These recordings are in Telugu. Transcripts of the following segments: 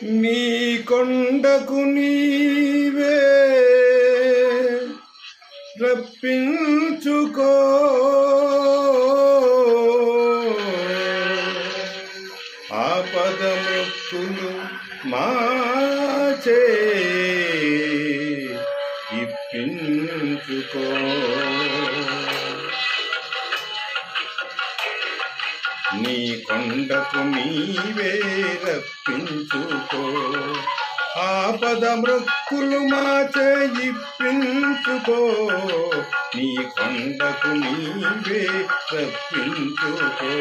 నీ కొండకు నీవే రప్పించుకో, ఆపద మృక్కులు మాచే ఇప్పించుకో. నీ కొండకు నీవే రప్పించుకో, ఆపద మృక్కులు మాచే ఇప్పించుకో. నీ కొండకు నీవే రప్పించుకో.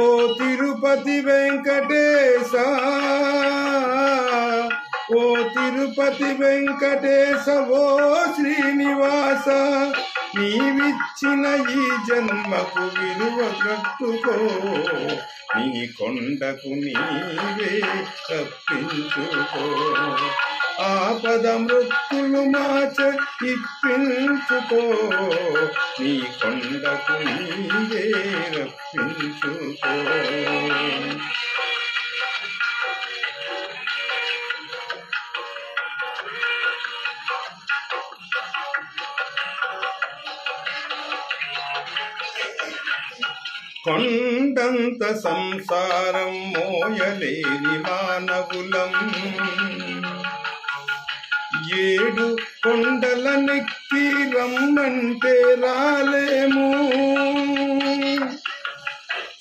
ఓ తిరుపతి వెంకటేశ, ఓ తిరుపతి వెంకటేశ, ఓ శ్రీనివాస, నీవిచ్చిన ఈ జన్మకు విలువ కట్టుకో. నీ కొండకు నీవే తప్పించుకో, ఆపద మృక్కులు మాచ ఇప్పించుకో. నీ కొండకు నీవే రప్పించుకో. కొండంత సంసారం మోయలేని మానవులం, ఏడు కొండలనెక్కి రమ్మంటే రాలేము.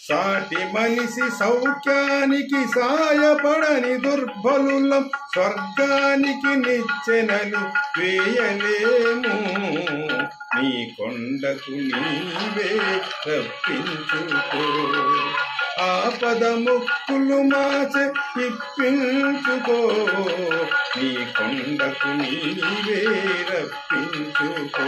సాటి మనిషి సౌఖ్యానికి సాయపడని దుర్బలులం, స్వర్గానికి నిచ్చెనలు వేయలేము. నీ కొండకు నీవే రప్పించుకో, ఆపద ముక్కులు మాచే ఇప్పించుకో. నీ కొండకు నీవే రప్పించుకో.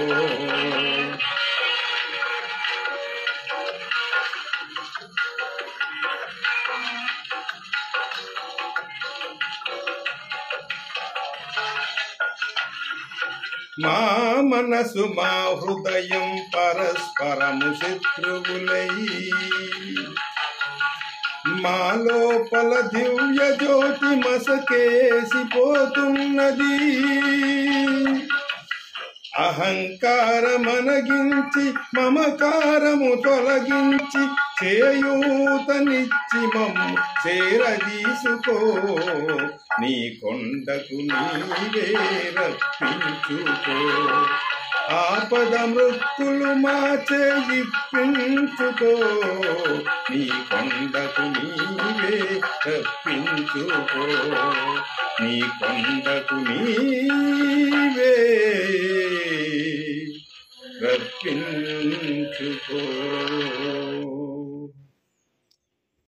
మా మనసు మా హృదయం పరస్పరము శత్రువులై, మా లోపల దివ్య జ్యోతి మసకేసిపోతున్నది. అహంకారమనగించి మమకారము తొలగించి చేయూతనిచ్చి మమ్ము చేరదీసుకో. నీ కొండకు నీవే రప్పించుకో, ఆపద మృక్కులు మాచే ఇప్పించుకో. నీ కొండకు నీవే రప్పించుకో, నీ కొండకు నీవే రప్పించుకో.